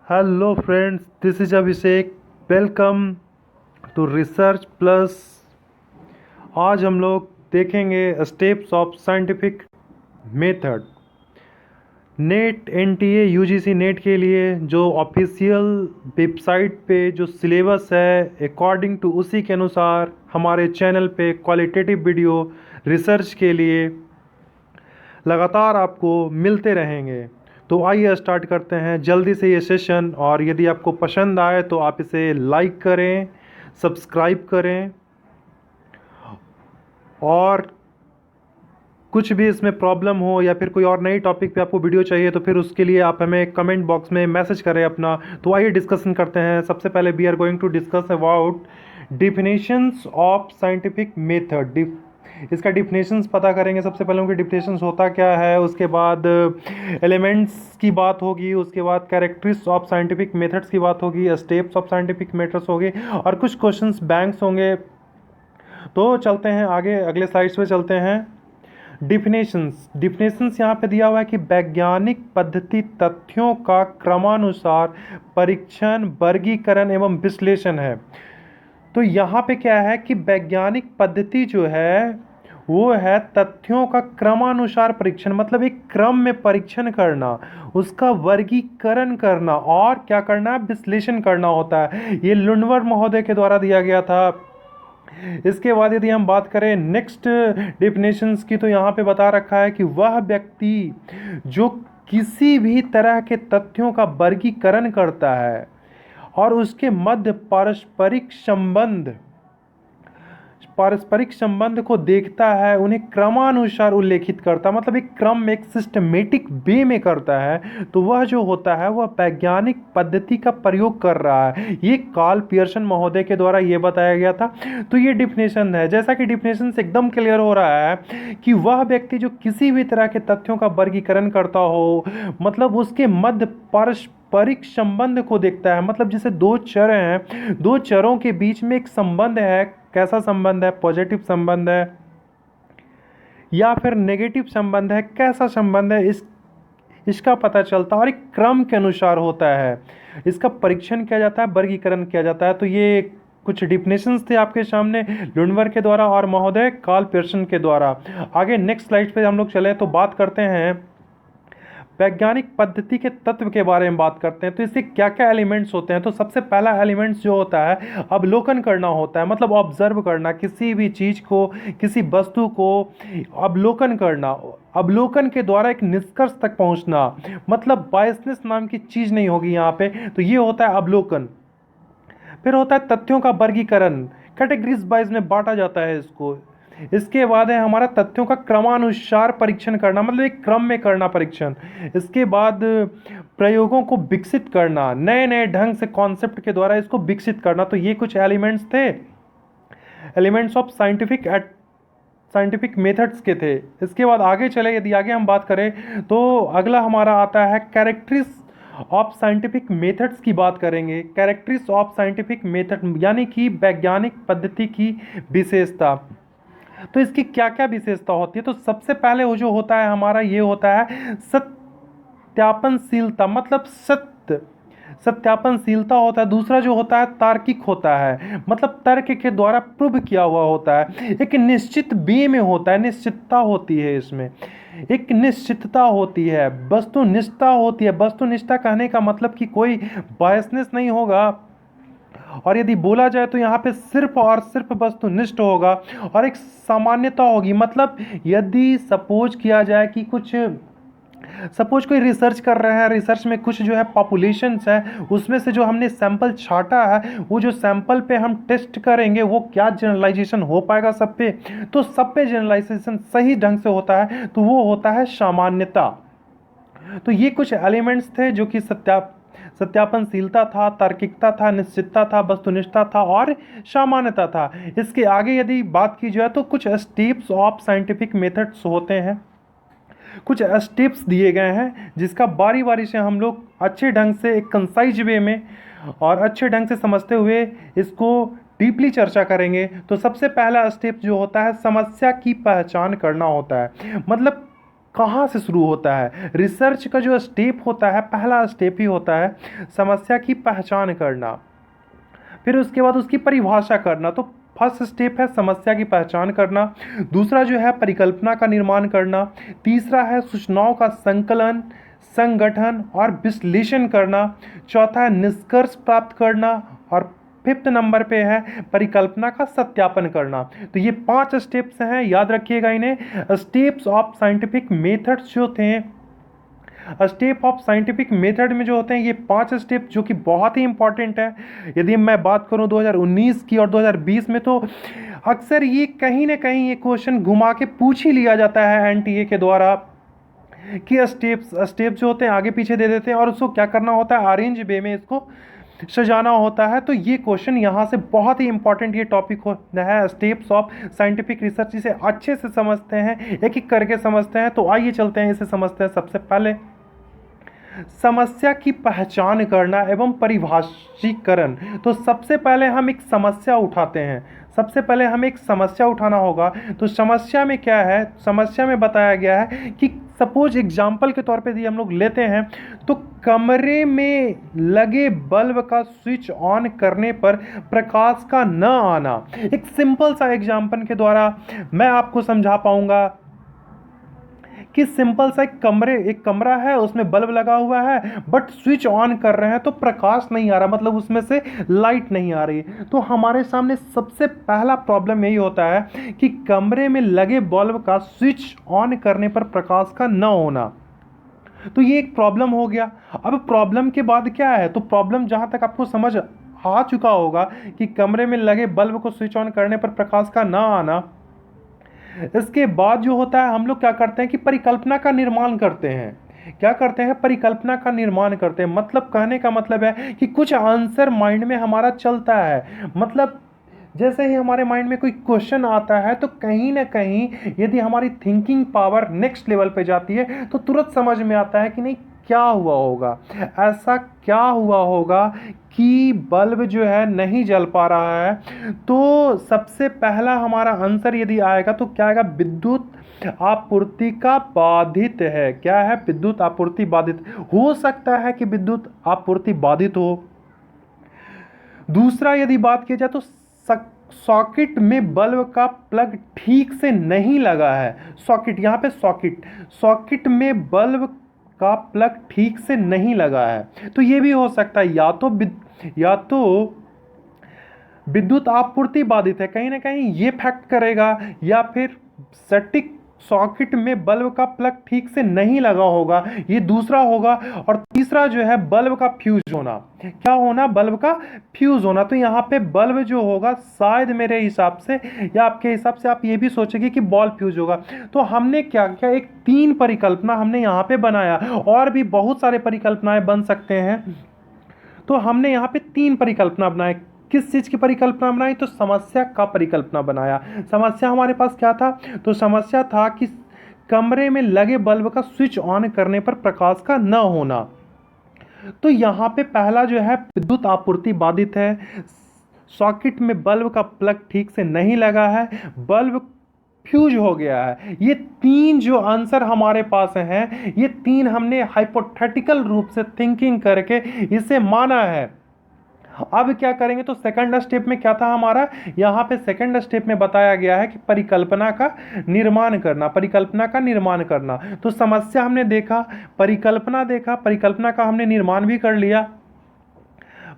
Hello friends, this is Abhishek. Welcome to research plus. आज हम लोग देखेंगे steps of scientific method. NET NTA UGC NET के लिए जो ऑफिशियल वेबसाइट पे जो सिलेबस है, अकॉर्डिंग टू उसी के अनुसार हमारे चैनल पे क्वालिटेटिव वीडियो रिसर्च के लिए लगातार आपको मिलते रहेंगे। तो आइए स्टार्ट करते हैं जल्दी से ये सेशन। और यदि आपको पसंद आए तो आप इसे लाइक करें, सब्सक्राइब करें, और कुछ भी इसमें प्रॉब्लम हो या फिर कोई और नई टॉपिक पे आपको वीडियो चाहिए तो फिर उसके लिए आप हमें कमेंट बॉक्स में मैसेज करें अपना। तो आइए डिस्कशन करते हैं। सबसे पहले we are going to discuss about definitions of scientific method. इसका डिफिनेशंस पता करेंगे। सबसे पहले उनके डिफिनेशंस होता क्या है, उसके बाद एलिमेंट्स की बात होगी, उसके बाद कैरेक्टरिस्टिक्स ऑफ साइंटिफिक मेथड्स की बात होगी, स्टेप्स ऑफ साइंटिफिक मेथड्स होगी, और कुछ क्वेश्चंस बैंक्स होंगे। तो चलते हैं आगे, अगले स्लाइड्स पे चलते हैं। डिफिनेशंस यहाँ पे दिया हुआ है कि वैज्ञानिक पद्धति तथ्यों का क्रमानुसार परीक्षण, वर्गीकरण एवं विश्लेषण है। तो यहाँ पे क्या है कि वैज्ञानिक पद्धति जो है वो है तथ्यों का क्रमानुसार परीक्षण, मतलब एक क्रम में परीक्षण करना, उसका वर्गीकरण करना और क्या करना, विश्लेषण करना होता है। ये लुनवर महोदय के द्वारा दिया गया था। इसके बाद यदि हम बात करें नेक्स्ट डिफिनेशंस की, तो यहाँ पे बता रखा है कि वह व्यक्ति जो किसी भी तरह के तथ्यों का वर्गीकरण करता है और उसके मध्य पारस्परिक संबंध को देखता है, उन्हें क्रमानुसार उल्लेखित करता है, मतलब एक क्रम में, एक सिस्टमेटिक वे में करता है, तो वह जो होता है वह वैज्ञानिक पद्धति का प्रयोग कर रहा है। ये कार्ल पियर्सन महोदय के द्वारा ये बताया गया था। तो ये डिफिनेशन है। जैसा कि डिफिनेशन से एकदम क्लियर हो रहा है कि वह व्यक्ति जो किसी भी तरह के तथ्यों का वर्गीकरण करता हो, मतलब उसके मध्य पारस्परिक संबंध को देखता है, मतलब जैसे दो चर हैं, दो चरों के बीच में एक संबंध है। कैसा संबंध है? पॉजिटिव संबंध है या फिर नेगेटिव संबंध है? कैसा संबंध है इसका पता चलता है, और एक क्रम के अनुसार होता है। इसका परीक्षण किया जाता है, वर्गीकरण किया जाता है। तो ये कुछ डिफिनेशंस थे आपके सामने लुनवर के द्वारा और महोदय कार्ल पियर्सन के द्वारा। आगे नेक्स्ट स्लाइड पे हम लोग चले तो बात करते हैं वैज्ञानिक पद्धति के तत्व के बारे में बात करते हैं। तो इससे क्या क्या एलिमेंट्स होते हैं। तो सबसे पहला एलिमेंट्स जो होता है, अवलोकन करना होता है, मतलब ऑब्जर्व करना, किसी भी चीज को, किसी वस्तु को अवलोकन करना। अवलोकन के द्वारा एक निष्कर्ष तक पहुंचना, मतलब बायसनेस नाम की चीज नहीं होगी यहाँ पे। तो ये होता है अवलोकन। फिर होता है तथ्यों का वर्गीकरण, कैटेगरीज वाइज में बांटा जाता है इसको। इसके बाद है हमारा तथ्यों का क्रमानुसार परीक्षण करना, मतलब एक क्रम में करना परीक्षण। इसके बाद प्रयोगों को विकसित करना, नए नए ढंग से कॉन्सेप्ट के द्वारा इसको विकसित करना। तो ये कुछ एलिमेंट्स थे, एलिमेंट्स ऑफ साइंटिफिक मेथड्स के थे। इसके बाद आगे चले, यदि आगे हम बात करें तो अगला हमारा आता है कैरेक्टरिस्टिक्स ऑफ साइंटिफिक मेथड्स की बात करेंगे। कैरेक्टरिस्टिक्स ऑफ साइंटिफिक मेथड यानी कि वैज्ञानिक पद्धति की विशेषता। तो इसकी क्या क्या विशेषता होती है। तो सबसे पहले वो जो होता है हमारा, ये होता है सत्यापनशीलता, मतलब सत्यापनशीलता होता है। दूसरा जो होता है तार्किक होता है, मतलब तर्क के द्वारा प्रूव किया हुआ होता है। एक निश्चित वे में होता है, निश्चितता होती है इसमें, एक निश्चितता होती है, वस्तुनिष्ठता होती है। वस्तुनिष्ठता कहने का मतलब कि कोई बायसनेस नहीं होगा, और यदि बोला जाए तो यहाँ पे सिर्फ और सिर्फ वस्तुनिष्ठ होगा, और एक सामान्यता होगी। मतलब यदि सपोज किया जाए कि सपोज कोई रिसर्च कर रहे हैं, रिसर्च में कुछ जो है पॉपुलेशंस है, उसमें से जो हमने सैंपल छाटा है, वो जो सैंपल पे हम टेस्ट करेंगे वो क्या जनरलाइजेशन हो पाएगा सब पे। तो सब पे जनरलाइजेशन सही ढंग से होता है, तो वो होता है सामान्यता। तो ये कुछ एलिमेंट्स थे जो कि सत्यापनशीलता था, तार्किकता था, निश्चितता था, वस्तुनिष्ठता था और सामान्यता था। इसके आगे यदि बात की जाए तो कुछ स्टेप्स ऑफ साइंटिफिक मेथड्स होते हैं, कुछ स्टेप्स दिए गए हैं जिसका बारी बारी से हम लोग अच्छे ढंग से, एक कंसाइज वे में और अच्छे ढंग से समझते हुए इसको डीपली चर्चा करेंगे। तो सबसे पहला स्टेप जो होता है, समस्या की पहचान करना होता है। मतलब कहाँ से शुरू होता है? रिसर्च का जो स्टेप होता है, पहला स्टेप ही होता है समस्या की पहचान करना, फिर उसके बाद उसकी परिभाषा करना। तो फर्स्ट स्टेप है समस्या की पहचान करना, दूसरा जो है परिकल्पना का निर्माण करना, तीसरा है सूचनाओं का संकलन, संगठन और विश्लेषण करना, चौथा है निष्कर्ष प्राप्त करना, और फिफ्थ नंबर पे है परिकल्पना का सत्यापन करना। तो ये 5 स्टेप्स हैं, याद रखिएगा इन्हें। स्टेप्स ऑफ साइंटिफिक मेथड्स जो थे, स्टेप ऑफ साइंटिफिक मेथड में जो होते हैं ये 5 स्टेप, जो कि बहुत ही इंपॉर्टेंट है। यदि मैं बात करूं 2019 की और 2020 में, तो अक्सर ये कहीं ना कहीं ये क्वेश्चन घुमा के पूछ ही लिया जाता है एनटीए के द्वारा कि स्टेप जो होते हैं आगे पीछे दे देते हैं और उसको क्या करना होता है, अरेंज वे में इसको सजाना होता है। तो ये क्वेश्चन यहाँ से बहुत ही इंपॉर्टेंट ये टॉपिक होता है, स्टेप्स ऑफ साइंटिफिक रिसर्च। इसे अच्छे से समझते हैं, एक एक करके समझते हैं। तो आइए चलते हैं, इसे समझते हैं। सबसे पहले समस्या की पहचान करना एवं परिभाषीकरण। तो सबसे पहले हम एक समस्या उठाते हैं, सबसे पहले हमें एक समस्या उठाना होगा। तो समस्या में क्या है, समस्या में बताया गया है कि सपोज एग्जाम्पल के तौर पे यदि हम लोग लेते हैं, तो कमरे में लगे बल्ब का स्विच ऑन करने पर प्रकाश का न आना। एक सिंपल सा एग्जाम्पल के द्वारा मैं आपको समझा पाऊंगा कि सिंपल सा एक कमरा है, उसमें बल्ब लगा हुआ है, बट स्विच ऑन कर रहे हैं तो प्रकाश नहीं आ रहा, मतलब उसमें से लाइट नहीं आ रही। तो हमारे सामने सबसे पहला प्रॉब्लम यही होता है कि कमरे में लगे बल्ब का स्विच ऑन करने पर प्रकाश का न होना। तो ये एक प्रॉब्लम हो गया। अब प्रॉब्लम के बाद क्या है, तो प्रॉब्लम जहां तक आपको समझ आ चुका होगा कि कमरे में लगे बल्ब को स्विच ऑन करने पर प्रकाश का ना आना, इसके बाद जो होता है हम लोग क्या करते हैं कि परिकल्पना का निर्माण करते हैं। क्या करते हैं, परिकल्पना का निर्माण करते हैं। मतलब कहने का मतलब है कि कुछ आंसर माइंड में हमारा चलता है। मतलब जैसे ही हमारे माइंड में कोई क्वेश्चन आता है, तो कहीं ना कहीं यदि हमारी थिंकिंग पावर नेक्स्ट लेवल पे जाती है, तो तुरंत समझ में आता है कि नहीं क्या हुआ होगा, ऐसा क्या हुआ होगा कि बल्ब जो है नहीं जल पा रहा है। तो सबसे पहला हमारा आंसर यदि आएगा तो क्या आएगा, विद्युत आपूर्ति का बाधित है। क्या है, विद्युत आपूर्ति बाधित। हो सकता है कि विद्युत आपूर्ति बाधित हो। दूसरा यदि बात की जाए तो सॉकेट में बल्ब का प्लग ठीक से नहीं लगा है। सॉकेट, यहाँ पे सॉकेट में बल्ब का प्लग ठीक से नहीं लगा है। तो ये भी हो सकता है, या तो विद्युत आपूर्ति बाधित है, कहीं ना कहीं ये फैक्ट करेगा, या फिर सटीक सॉकेट में बल्ब का प्लग ठीक से नहीं लगा होगा, ये दूसरा होगा। और तीसरा जो है बल्ब का फ्यूज होना। क्या होना, बल्ब का फ्यूज होना। तो यहाँ पे बल्ब जो होगा शायद मेरे हिसाब से या आपके हिसाब से आप ये भी सोचेंगे कि बॉल फ्यूज होगा। तो हमने क्या किया, एक 3 परिकल्पना हमने यहाँ पे बनाया, और भी बहुत सारे परिकल्पनाएं बन सकते हैं। तो हमने यहाँ पे 3 परिकल्पना बनाए। किस चीज़ की परिकल्पना बनाई, तो समस्या का परिकल्पना बनाया। समस्या हमारे पास क्या था, तो समस्या था कि कमरे में लगे बल्ब का स्विच ऑन करने पर प्रकाश का न होना। तो यहाँ पे पहला जो है विद्युत आपूर्ति बाधित है, सॉकेट में बल्ब का प्लग ठीक से नहीं लगा है, बल्ब फ्यूज हो गया है। ये 3 जो आंसर हमारे पास हैं, ये 3 हमने हाइपोथेटिकल रूप से थिंकिंग करके इसे माना है। अब क्या करेंगे, तो सेकंड स्टेप में क्या था हमारा, यहाँ पे सेकंड स्टेप में बताया गया है कि परिकल्पना का निर्माण करना, परिकल्पना का निर्माण करना। तो समस्या हमने देखा, परिकल्पना देखा, परिकल्पना का हमने निर्माण भी कर लिया।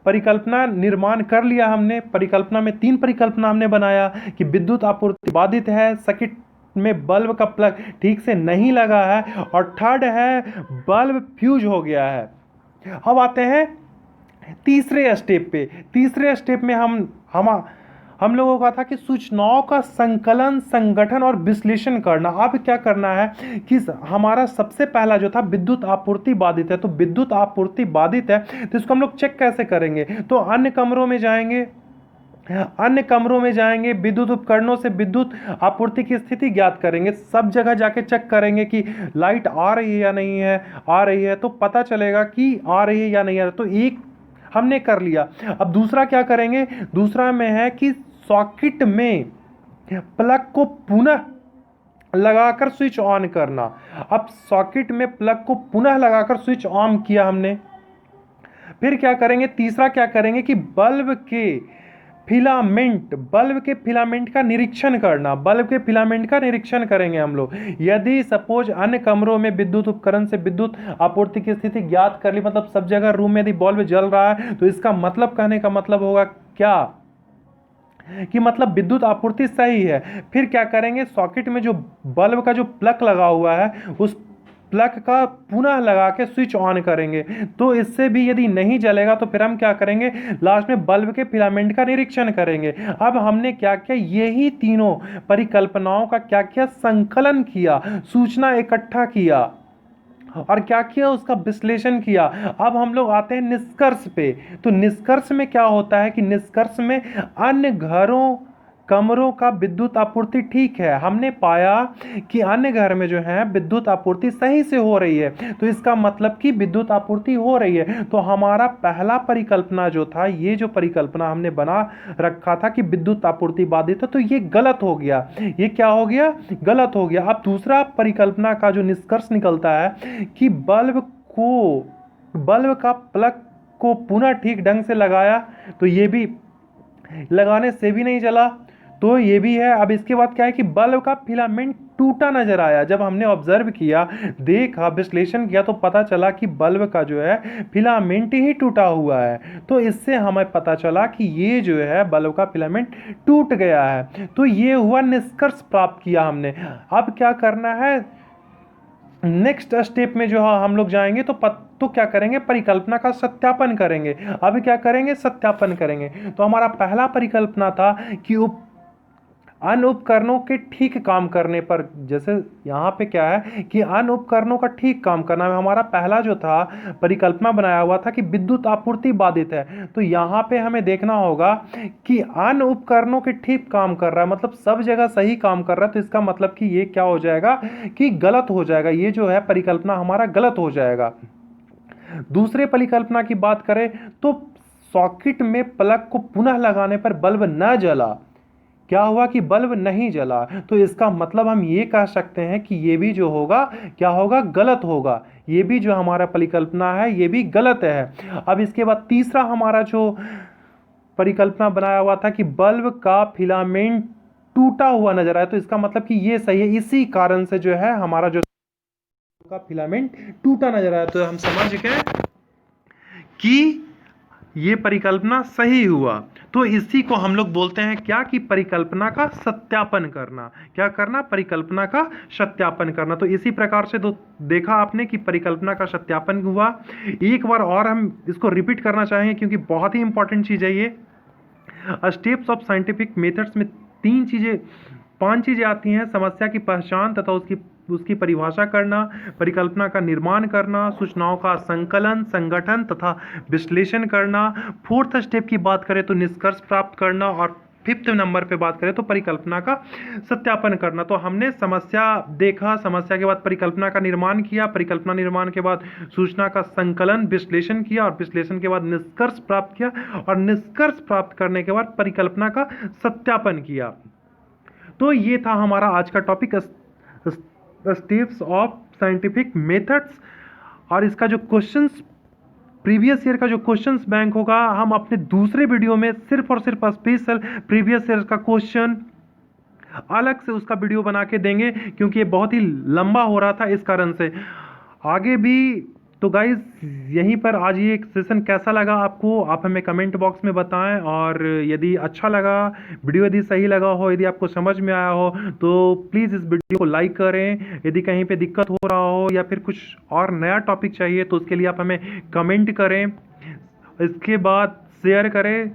परिकल्पना निर्माण कर लिया हमने, परिकल्पना में 3 परिकल्पना हमने बनाया कि विद्युत आपूर्ति बाधित है, सर्किट में बल्ब का प्लग ठीक से नहीं लगा है, और थर्ड है बल्ब फ्यूज हो गया है। अब आते हैं तीसरे स्टेप पे। तीसरे स्टेप में हम लोगों का था कि सूचनाओं का संकलन, संगठन और विश्लेषण करना। अब क्या करना है कि हमारा सबसे पहला जो था विद्युत आपूर्ति बाधित है। तो विद्युत आपूर्ति बाधित है, तो इसको हम लोग चेक कैसे करेंगे, तो अन्य कमरों में जाएंगे, विद्युत उपकरणों से विद्युत आपूर्ति की स्थिति ज्ञात करेंगे, सब जगह जाके चेक करेंगे कि लाइट आ रही है या नहीं है, आ रही है तो पता चलेगा कि आ रही है या नहीं आ रही। तो एक हमने कर लिया। अब दूसरा क्या करेंगे, दूसरा में है कि सॉकेट में प्लग को पुनः लगाकर स्विच ऑन करना। अब सॉकेट में प्लग को पुनः लगाकर स्विच ऑन किया हमने। फिर क्या करेंगे, तीसरा क्या करेंगे कि बल्ब के फिलामेंट का निरीक्षण करना। बल्ब के फिलामेंट का निरीक्षण करेंगे हम लोग। यदि सपोज अन्य कमरों में विद्युत उपकरण से विद्युत आपूर्ति की स्थिति ज्ञात कर ली, मतलब सब जगह रूम में यदि बल्ब जल रहा है, तो इसका मतलब, कहने का मतलब होगा क्या कि मतलब विद्युत आपूर्ति सही है। फिर क्या करेंगे, सॉकेट में जो बल्ब का जो प्लग लगा हुआ है, उस प्लग का पुनः लगा के स्विच ऑन करेंगे। तो इससे भी यदि नहीं जलेगा तो फिर हम क्या करेंगे, लास्ट में बल्ब के फिलामेंट का निरीक्षण करेंगे। अब हमने क्या किया, यही तीनों परिकल्पनाओं का क्या किया, संकलन किया, सूचना इकट्ठा किया और क्या किया, उसका विश्लेषण किया। अब हम लोग आते हैं निष्कर्ष पे। तो निष्कर्ष में क्या होता है कि निष्कर्ष में अन्य घरों कमरों का विद्युत आपूर्ति ठीक है। हमने पाया कि अन्य घर में जो है विद्युत आपूर्ति सही से हो रही है, तो इसका मतलब कि विद्युत आपूर्ति हो रही है। तो हमारा पहला परिकल्पना जो था, ये जो परिकल्पना हमने बना रखा था कि विद्युत आपूर्ति बाधित है, तो ये गलत हो गया। ये क्या हो गया, गलत हो गया। अब दूसरा परिकल्पना का जो निष्कर्ष निकलता है कि बल्ब का प्लग को पुनः ठीक ढंग से लगाया, तो ये भी लगाने से भी नहीं जला, तो ये भी है। अब इसके बाद क्या है कि बल्ब का फिलामेंट टूटा नजर आया। जब हमने ऑब्जर्व किया, देखा, विश्लेषण किया, तो पता चला कि बल्ब का जो है फिलामेंट ही टूटा हुआ है। तो इससे हमें पता चला कि ये जो है बल्ब का फिलामेंट टूट गया है। तो ये हुआ निष्कर्ष प्राप्त किया हमने। अब क्या करना है, नेक्स्ट स्टेप में जो हम लोग जाएंगे तो क्या करेंगे, परिकल्पना का सत्यापन करेंगे। अब क्या करेंगे, सत्यापन करेंगे। तो हमारा पहला परिकल्पना था कि अन्य उपकरणों के ठीक काम करने पर, जैसे यहाँ पे क्या है कि अन्य उपकरणों का ठीक काम करना है। हमारा पहला जो था परिकल्पना बनाया हुआ था कि विद्युत आपूर्ति बाधित है, तो यहाँ पे हमें देखना होगा कि अन्य उपकरणों के ठीक काम कर रहा है, मतलब सब जगह सही काम कर रहा है। तो इसका मतलब कि ये क्या हो जाएगा कि गलत हो जाएगा, ये जो है परिकल्पना हमारा गलत हो जाएगा। दूसरे परिकल्पना की बात करें तो सॉकेट में प्लग को पुनः लगाने पर बल्ब न जला। क्या हुआ कि बल्ब नहीं जला, तो इसका मतलब हम ये कह सकते हैं कि ये भी जो होगा क्या होगा, गलत होगा। ये भी जो हमारा परिकल्पना है ये भी गलत है। अब इसके बाद तीसरा हमारा जो परिकल्पना बनाया हुआ था कि बल्ब का फिलामेंट टूटा हुआ नजर आया, तो इसका मतलब कि ये सही है। इसी कारण से जो है हमारा जो का फिलामेंट टूटा नजर आया, तो हम समझ गए कि ये परिकल्पना सही हुआ। तो इसी को हम लोग बोलते हैं क्या कि परिकल्पना का सत्यापन करना। क्या करना, परिकल्पना का सत्यापन करना। तो इसी प्रकार से तो देखा आपने कि परिकल्पना का सत्यापन हुआ। एक बार और हम इसको रिपीट करना चाहेंगे क्योंकि बहुत ही इंपॉर्टेंट चीज है ये। स्टेप्स ऑफ साइंटिफिक मेथड्स में 5 चीजें आती हैं: समस्या की पहचान तथा उसकी परिभाषा करना, परिकल्पना का निर्माण करना, सूचनाओं का संकलन, संगठन तथा विश्लेषण करना। फोर्थ स्टेप की बात करें तो निष्कर्ष प्राप्त करना, और फिफ्थ नंबर पे बात करें तो परिकल्पना का सत्यापन करना। तो हमने समस्या देखा, समस्या के बाद परिकल्पना का निर्माण किया, परिकल्पना निर्माण के बाद सूचना का संकलन, विश्लेषण किया, और विश्लेषण के बाद निष्कर्ष प्राप्त किया, और निष्कर्ष प्राप्त करने के बाद परिकल्पना का सत्यापन किया। तो ये था हमारा आज का topic, steps of scientific methods. और इसका जो क्वेश्चंस, प्रीवियस ईयर का जो क्वेश्चंस बैंक होगा, हम अपने दूसरे वीडियो में सिर्फ और सिर्फ स्पेशल प्रीवियस ईयर का क्वेश्चन अलग से उसका वीडियो बना के देंगे, क्योंकि ये बहुत ही लंबा हो रहा था इस कारण से। आगे भी तो गाइज यहीं पर आज ये एक सेशन कैसा लगा आपको, आप हमें कमेंट बॉक्स में बताएं। और यदि अच्छा लगा वीडियो, यदि सही लगा हो, यदि आपको समझ में आया हो, तो प्लीज़ इस वीडियो को लाइक करें। यदि कहीं पे दिक्कत हो रहा हो या फिर कुछ और नया टॉपिक चाहिए तो उसके लिए आप हमें कमेंट करें। इसके बाद शेयर करें।